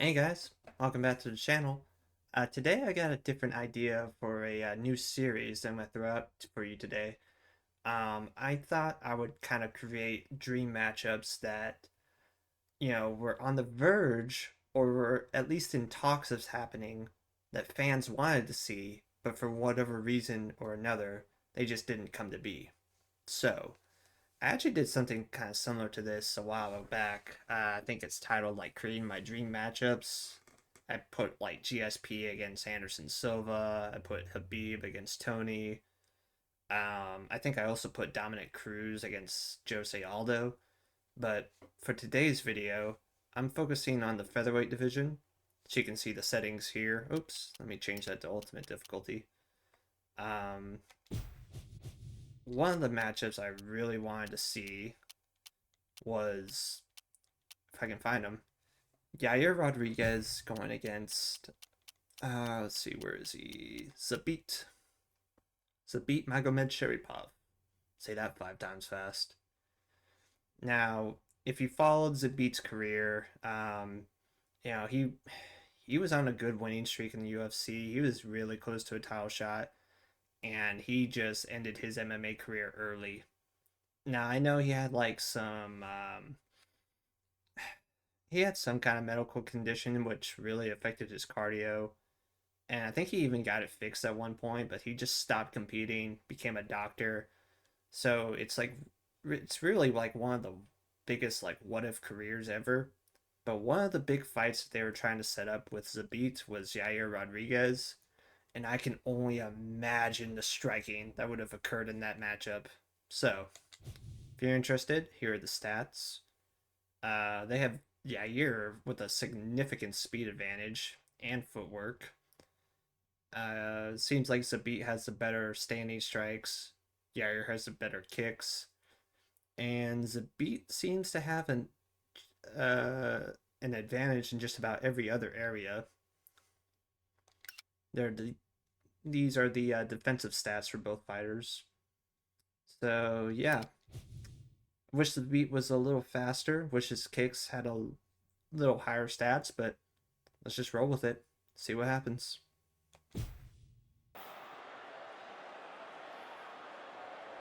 Hey guys, welcome back to the channel. Today I got a different idea for a new series that I'm going to throw up for you today. I thought I would kind of create dream matchups that, were on the verge or were at least in talks of happening that fans wanted to see, but for whatever reason or another, they just didn't come to be. So, I actually did something kind of similar to this a while back. I think it's titled like Creating My Dream Matchups. I put like GSP against Anderson Silva. I put Habib against Tony. I think I also put Dominic Cruz against Jose Aldo. But for today's video, I'm focusing on the featherweight division. So you can see the settings here. Oops, let me change that to ultimate difficulty. Um, One of the matchups I really wanted to see was, if I can find him, Yair Rodriguez going against, let's see, where is he? Zabit Magomedsharipov. Say that 5 times fast. Now, if you followed Zabit's career, he was on a good winning streak in the UFC. He was really close to a title shot, and he just ended his MMA career early. Now I know he had some kind of medical condition which really affected his cardio, and I think he even got it fixed at one point, but he just stopped competing, became a doctor. So it's really like one of the biggest like what if careers ever. But one of the big fights that they were trying to set up with Zabit was Yair Rodriguez, and I can only imagine the striking that would have occurred in that matchup. So, if you're interested, here are the stats. They have Yair with a significant speed advantage and footwork. Seems like Zabit has the better standing strikes. Yair has the better kicks, and Zabit seems to have an advantage in just about every other area. These are the defensive stats for both fighters. So yeah, wish the beat was a little faster. Wish his kicks had a little higher stats, but let's just roll with it. See what happens. All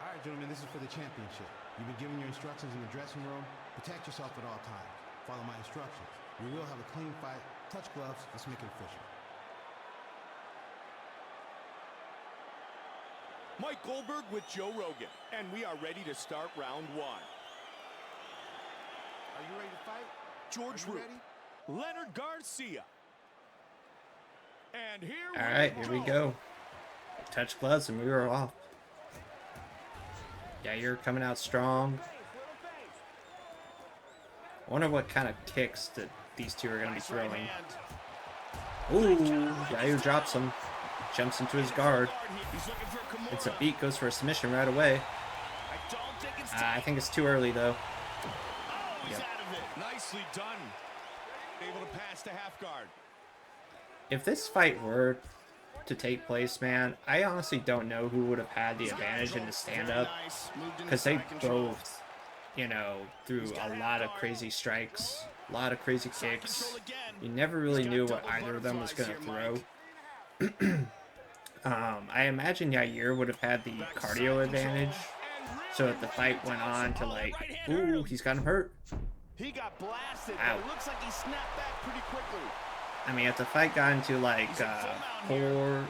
right, gentlemen, this is for the championship. You've been given your instructions in the dressing room. Protect yourself at all times. Follow my instructions. We will have a clean fight. Touch gloves. Let's make it official. Mike Goldberg with Joe Rogan, and we are ready to start round one. Are you ready to fight? George Root, Leonard Garcia. And here we go. Touch gloves and we were off. Yeah, you're coming out strong. I wonder what kind of kicks that these two are going to be throwing. Ooh, Yair drops him. Jumps into his guard. It's a beat, goes for a submission right away. I think it's too early though. Yep. Nicely done. Able to pass to half guard. If this fight were to take place, man, I honestly don't know who would have had the advantage in the stand-up, because they both, threw a lot of crazy strikes, a lot of crazy kicks. You never really knew what either of them was going to throw. I imagine Yair would have had the cardio advantage, so if the fight went on to like, ooh, he's got him hurt. He got blasted. Ow. It looks like he snapped back pretty quickly. I mean, if the fight got into like 4 or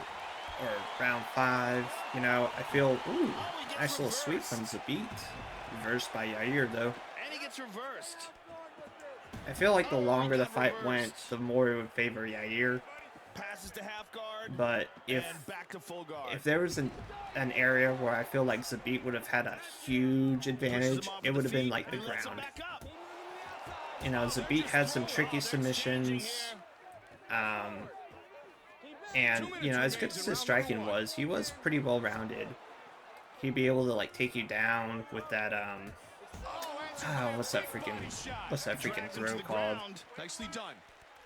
round 5, I feel, ooh, nice little sweep from Zabit. Reversed by Yair though. And he gets reversed. I feel like the longer the fight went, the more it would favor Yair. Passes to half guard. But if back to full guard. there was an area where I feel like Zabit would have had a huge advantage, it would have been like the ground. Zabit had some tricky submissions. And as good as his striking was, he was pretty well rounded. He'd be able to like take you down with that what's that freaking throw called? Nicely done.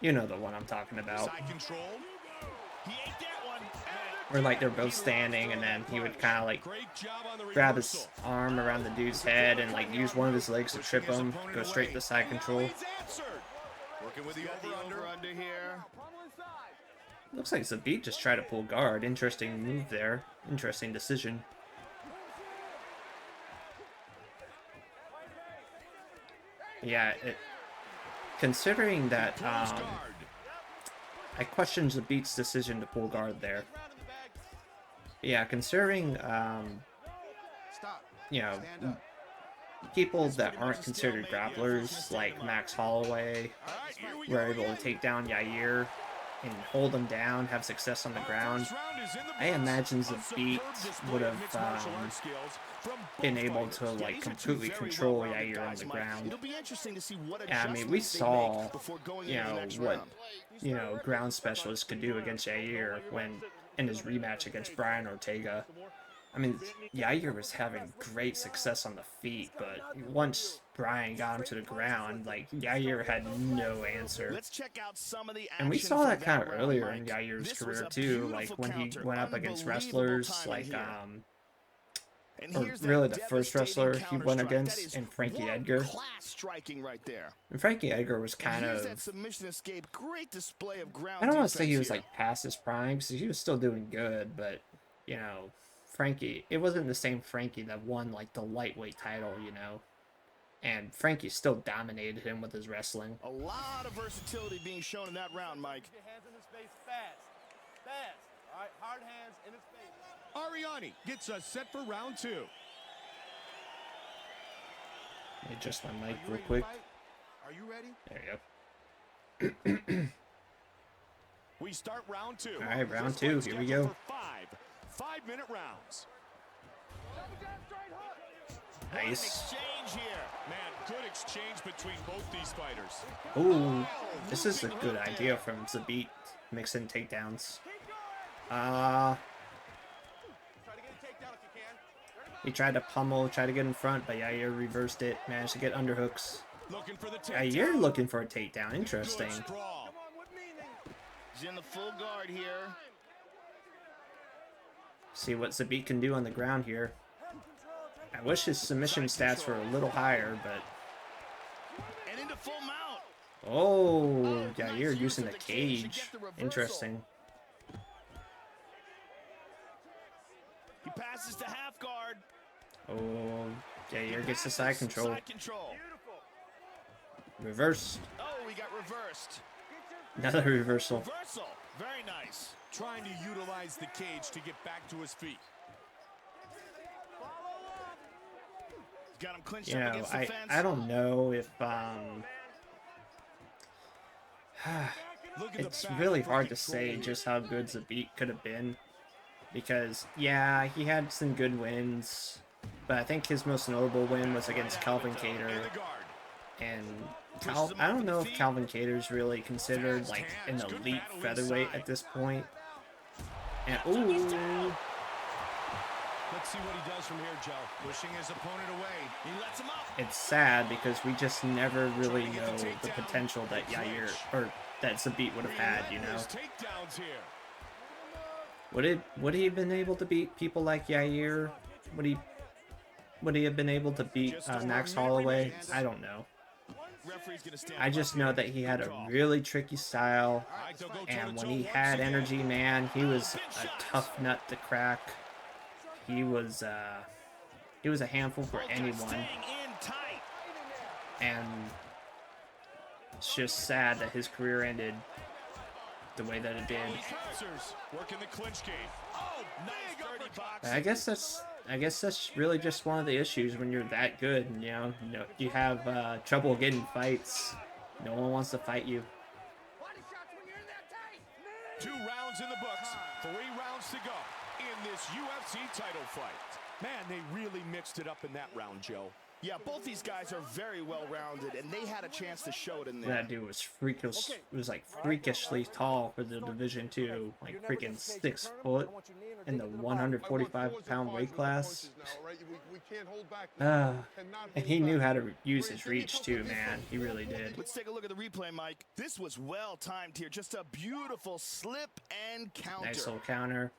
You know the one I'm talking about. Side control. He ate that one. Where like they're both standing, and then he would kind of like grab his arm around the dude's head and like use one of his legs to trip him, go straight to side control. Working with the over-under here. Looks like Zabit just tried to pull guard. Interesting move there. Interesting decision. Yeah, considering that I questioned Zabit's decision to pull guard there. Yeah, considering you know, people that aren't considered grapplers like Max Holloway were able to take down Yair and hold him down, have success on the ground. I imagine Zabit would have been able to like completely control Yair on the ground. I mean, we saw, what ground specialists could do against Yair when in his rematch against Brian Ortega. I mean, Yair was having great success on the feet, but once Brian got him to the ground, like, Yair had no answer. And we saw that kind of earlier in Yair's career, too, like, when he went up against wrestlers, like, or really the first wrestler he went against in Frankie Edgar. And Frankie Edgar was kind of, I don't want to say he was, like, past his prime, because he was still doing good, but, you know, Frankie, it wasn't the same Frankie that won, like, the lightweight title, you know? And Frankie still dominated him with his wrestling. A lot of versatility being shown in that round, Mike. Hands in his face fast. Fast. All right, hard hands in his face. Ariani gets us set for round 2. Let me adjust my mic real quick. Are you ready? There you go. We start round 2. All right, round 2. Here we go. 5-minute rounds. Nice. Exchange here. Man, good exchange between both these fighters. Ooh, this is a good idea from Zabit. Mix in takedowns. He tried to pummel, tried to get in front, but Yair reversed it. Managed to get underhooks. Yair looking for a takedown. Interesting. He's in the full guard here. See what Zabit can do on the ground here. I wish his submission stats were a little higher, but... And into full mount. Oh, Yair using the cage. Interesting. He passes to half guard. Oh, Yair gets the side control. Reversed. Oh, he got reversed. Another reversal. Reversal. Very nice. Trying to utilize the cage to get back to his feet. Got him clinched up against the fence. I don't know if it's really hard to say just how good Zabit could have been, because yeah, he had some good wins, but I think his most notable win was against Calvin Kattar, and I don't know if Calvin Cater's really considered like an elite featherweight at this point. And ooh. Let's see what he does from here, Joe. Pushing his opponent away. He lets him up. It's sad because we just never really know the potential that Yair or that Zabit would have had, you know. Would he have been able to beat people like Yair? Would he have been able to beat Max Holloway? I don't know. I just know that he had a really tricky style, and when he had energy, man, he was a tough nut to crack. He was a handful for anyone, and it's just sad that his career ended the way that it did. But I guess that's really just one of the issues when you're that good. And, you have trouble getting fights. No one wants to fight you. 2 rounds in the books, 3 rounds to go in this UFC title fight. Man, they really mixed it up in that round, Joe. Yeah, both these guys are very well-rounded, and they had a chance to show it in there. That dude was freakishly tall for the Division II, like freaking 6 foot in the 145-pound weight class. And he knew how to use his reach too, man. He really did. Let's take a look at the replay, Mike. This was well-timed here. Just a beautiful slip and counter. Nice little counter.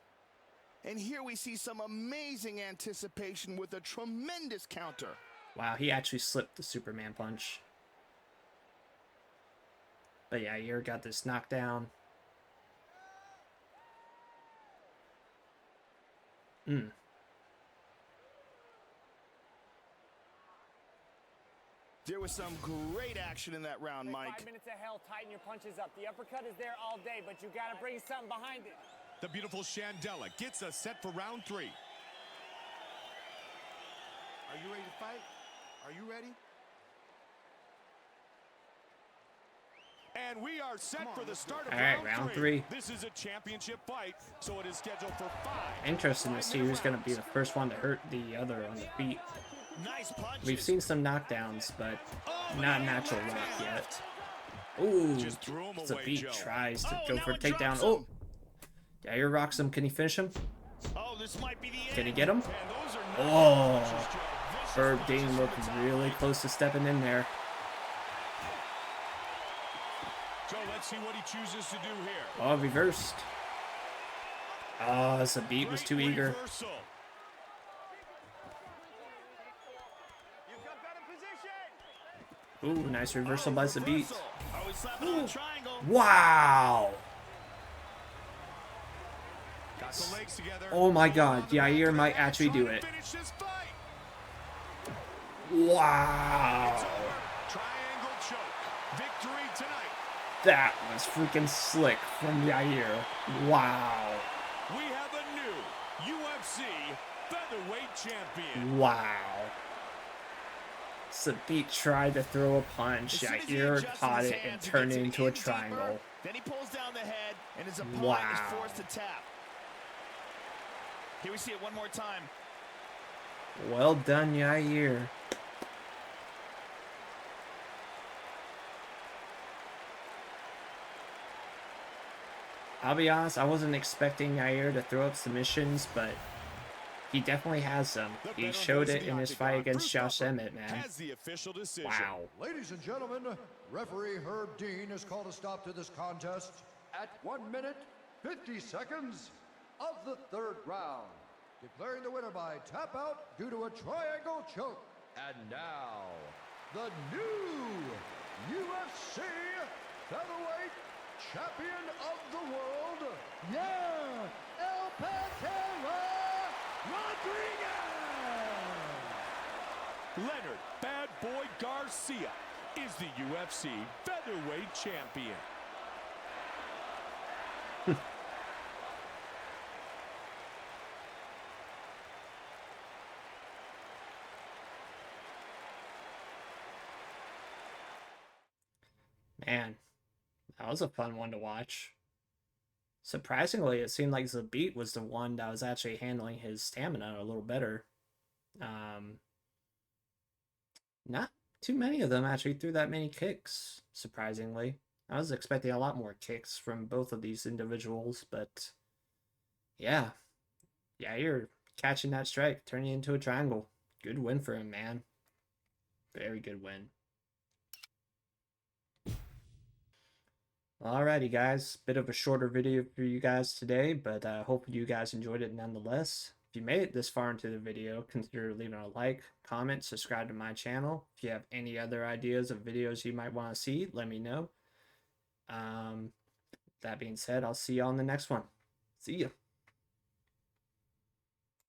And here we see some amazing anticipation with a tremendous counter. Wow, he actually slipped the Superman punch. But yeah, Yair got this knockdown. There was some great action in that round, Mike. 5 minutes of hell, tighten your punches up. The uppercut is there all day, but you gotta bring something behind it. The beautiful Shandela gets us set for round 3. Are you ready to fight? Are you ready? And we are set for the start of All right, round 3. This is a championship fight, so it is scheduled for 5. Interesting to see who's going to be the first one to hurt the other on the feet. Nice punch. We've seen some knockdowns, but not natural rock yet. Ooh, Zabit tries to go for a takedown. Oh, Yair rocks him. Can he finish him? This might be the end. Can he get him? And Oh, Herb Dean looked really close to stepping in there. Joe, let's see what he chooses to do here. Oh, reversed. Oh, Zabit was too eager. Reversal. Ooh, nice reversal by Zabit. Oh, he's slapping on the triangle. Wow. Got the legs together. Oh my god, Yair might actually do it. Finish this fight. Wow. Triangle choke. Victory tonight. That was freaking slick from Yair. Wow. We have a new UFC featherweight champion. Wow. Zabit tried to throw a punch. Yair caught it and turned it into a triangle. Then he pulls down the head, and his opponent Wow. is forced to tap. Here we see it one more time. Well done, Yair. I'll be honest, I wasn't expecting Yair to throw up submissions, but he definitely has some. He showed it in his fight against Josh Emmett, man. Has the official decision. Wow. Ladies and gentlemen, referee Herb Dean has called a stop to this contest at 1 minute, 50 seconds of the 3rd round, declaring the winner by tap out due to a triangle choke. And now, the new UFC featherweight champion of the world, Yair El Patera Rodriguez! Leonard Bad Boy Garcia is the UFC featherweight champion. Man, that was a fun one to watch. Surprisingly, it seemed like Zabit was the one that was actually handling his stamina a little better. Not too many of them actually threw that many kicks, surprisingly. I was expecting a lot more kicks from both of these individuals, but yeah. Yair catching that strike, turning it into a triangle. Good win for him, man. Very good win. Alrighty, guys. Bit of a shorter video for you guys today, but I hope you guys enjoyed it nonetheless. If you made it this far into the video, consider leaving a like, comment, subscribe to my channel. If you have any other ideas of videos you might want to see, let me know. That being said, I'll see you on the next one. See ya.